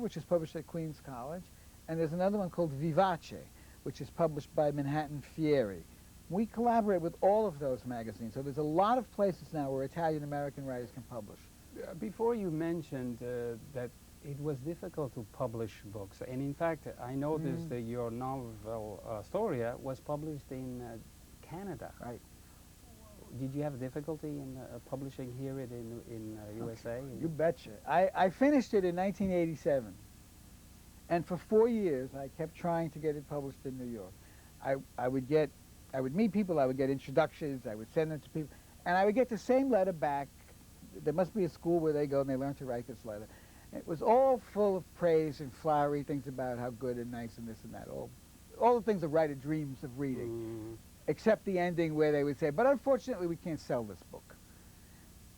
which is published at Queens College, and there's another one called Vivace, which is published by Manhattan Fieri. We collaborate with all of those magazines, so there's a lot of places now where Italian-American writers can publish. Before you mentioned that it was difficult to publish books, and in fact, I noticed that your novel Storia was published in Canada. Right. Did you have difficulty in publishing here in USA? You betcha. I finished it in 1987, and for 4 years I kept trying to get it published in New York. I would meet people, I would get introductions, I would send them to people, and I would get the same letter back. There must be a school where they go and they learn to write this letter. It was all full of praise and flowery things about how good and nice and this and that, all the things a writer dreams of reading, except the ending where they would say, but unfortunately we can't sell this book.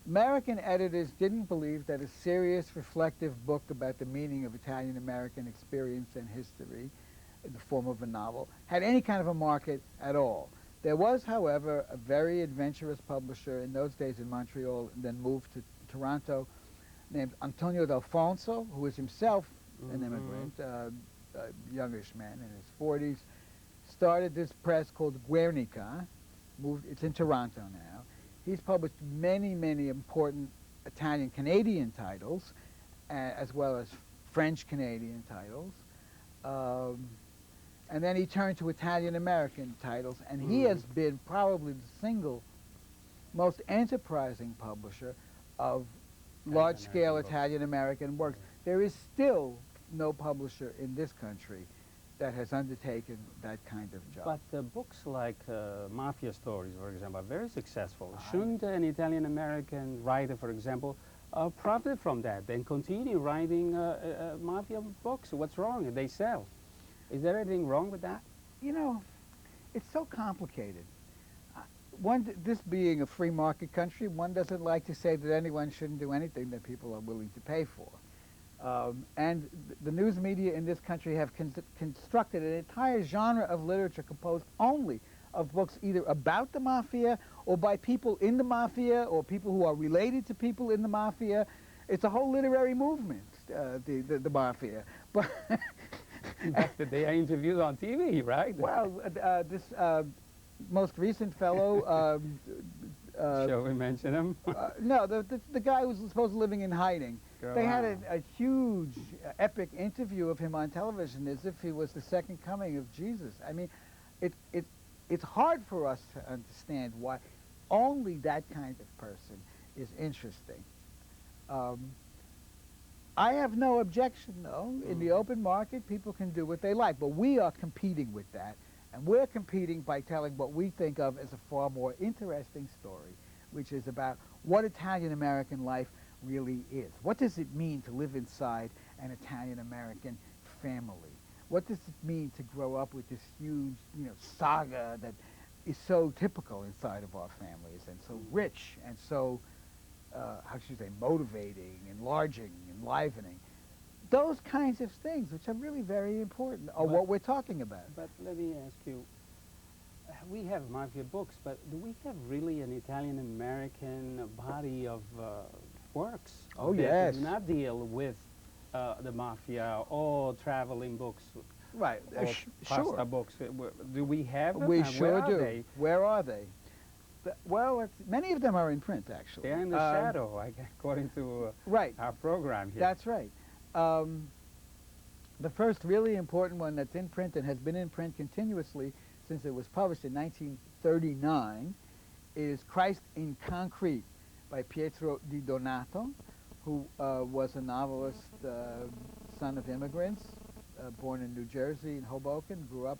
American editors didn't believe that a serious, reflective book about the meaning of Italian-American experience and history in the form of a novel had any kind of a market at all. There was, however, a very adventurous publisher in those days in Montreal, and then moved to Toronto, named Antonio D'Alfonso, who was himself an immigrant, a youngish man in his 40s, started this press called Guernica. It's in Toronto now. He's published many, many important Italian-Canadian titles, as well as French-Canadian titles. And then he turned to Italian-American titles, and he has been probably the single most enterprising publisher of large-scale Italian-American works. There is still no publisher in this country that has undertaken that kind of job. But books like mafia stories, for example, are very successful. Shouldn't an Italian-American writer, for example, profit from that and continue writing mafia books? What's wrong? They sell. Is there anything wrong with that? You know, it's so complicated. This being a free market country, one doesn't like to say that anyone shouldn't do anything that people are willing to pay for. And the news media in this country have constructed an entire genre of literature composed only of books either about the mafia or by people in the mafia or people who are related to people in the mafia. It's a whole literary movement, the mafia. But they are interviewed on TV, right? Well, this most recent fellow... Shall we mention him? No, the guy who was supposed to living in hiding. They had a huge, epic interview of him on television as if he was the second coming of Jesus. I mean, it's hard for us to understand why only that kind of person is interesting. I have no objection, though. In the open market, people can do what they like, but we are competing with that, and we're competing by telling what we think of as a far more interesting story, which is about what Italian-American life really is. What does it mean to live inside an Italian-American family? What does it mean to grow up with this huge, saga that is so typical inside of our families and so rich and so, how should you say, motivating, enlarging, enlivening? Those kinds of things, which are really very important, are what we're talking about. But let me ask you, we have mafia books, but do we have really an Italian-American body of works? Oh, that yes. do not deal with the mafia or traveling books? Right, or pasta books. Do we have them? We sure do. They? Where are they? Well, many of them are in print, actually. They're in the shadow, according to our program here. That's right. The first really important one that's in print and has been in print continuously since it was published in 1939 is Christ in Concrete by Pietro Di Donato, who was a novelist, son of immigrants, born in New Jersey, in Hoboken, grew up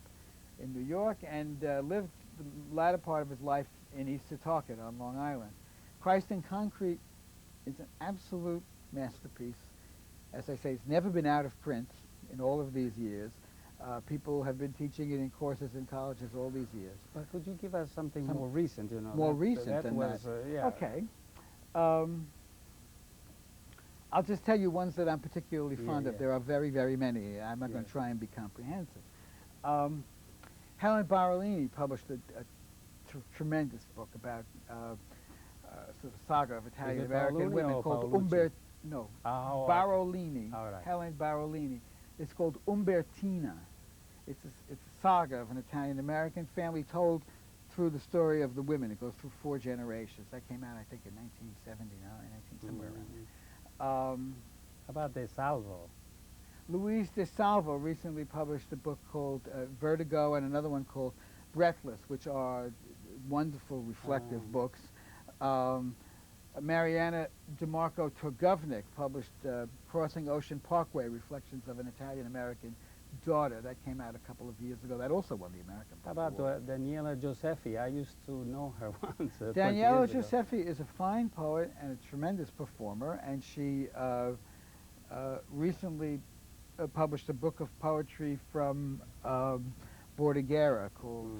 in New York, and lived the latter part of his life in East Setauket on Long Island. Christ in Concrete is an absolute masterpiece. As I say, it's never been out of print in all of these years. People have been teaching it in courses in colleges all these years. But could you give us something more recent, More recent than that? Yeah. Okay. I'll just tell you ones that I'm particularly fond of. There are very, very many. I'm not going to try and be comprehensive. Helen Barolini published a tremendous book about sort of saga of Italian-American women called No, Oh, Barolini, all right. Helen Barolini. It's called Umbertina. It's a saga of an Italian-American family told through the story of the women. It goes through 4 generations. That came out, I think, in 1979, somewhere around there. How about De Salvo? Luis De Salvo recently published a book called Vertigo and another one called Breathless, which are wonderful, reflective books. Mariana DeMarco Turgovnik published Crossing Ocean Parkway, Reflections of an Italian-American Daughter. That came out a couple of years ago. That also won the American How Book about Award. Daniela Josephi? I used to know her once. 20 Daniela years ago. Josephi is a fine poet and a tremendous performer, and she recently published a book of poetry from Bordighera called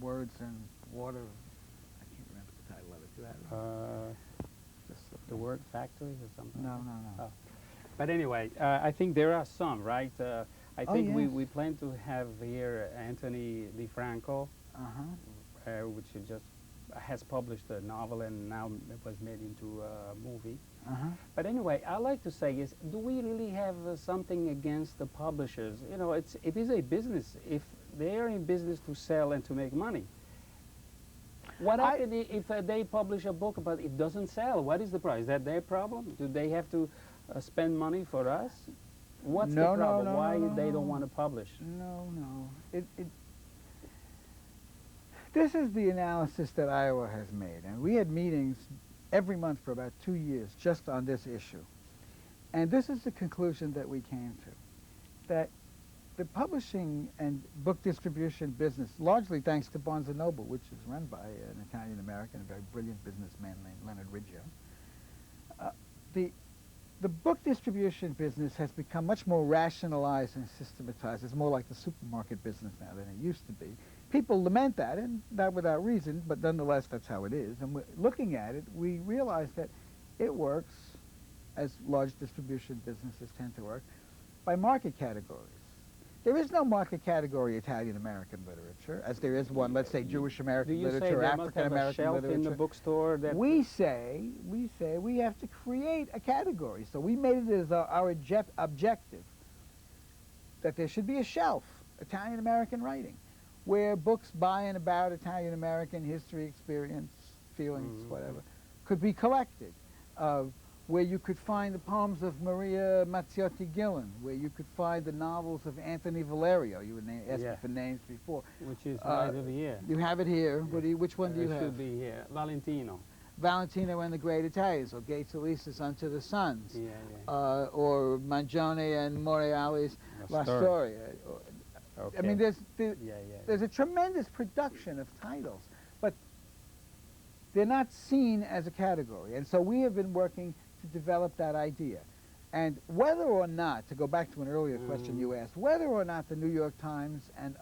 Words and Water. I can't remember the title of it. Do you have it? The Word Factory or something? No, no, no. Oh. But anyway, I think there are some, right? I think yes. we plan to have here Anthony DiFranco, which is just has published a novel and now it was made into a movie. But anyway, I like to say is, do we really have something against the publishers? You know, it is a business. If they are in business to sell and to make money, what happens if they publish a book but it doesn't sell? What is the price? Is that their problem? Do they have to spend money for us? What's the problem? Why they don't want to publish? No. This is the analysis that Iowa has made, and we had meetings every month for about 2 years just on this issue. And this is the conclusion that we came to, that the publishing and book distribution business, largely thanks to Barnes & Noble, which is run by an Italian-American, a very brilliant businessman named Leonard Riggio, the book distribution business has become much more rationalized and systematized. It's more like the supermarket business now than it used to be. People lament that, and not without reason, but nonetheless, that's how it is. And looking at it, we realize that it works, as large distribution businesses tend to work, by market categories. There is no market category Italian-American literature, as there is one, let's say, Jewish-American literature, African-American literature. In the bookstore that we say we have to create a category. So we made it as our objective that there should be a shelf, Italian-American writing, where books by and about Italian-American history, experience, feelings, whatever, could be collected. Where you could find the poems of Maria Mazziotti Gillen, where you could find the novels of Anthony Valerio. You were asking for names before. Which is right over here. You have it here. Which one do you have? It should be here. Valentino. Valentino and the Great Italians, or Gates Elisa's Unto the Suns, or Mangione and Moreali's La Storia. I mean, there's a tremendous production of titles, but they're not seen as a category. And so we have been working to develop that idea. And whether or not, to go back to an earlier question you asked, whether or not the New York Times and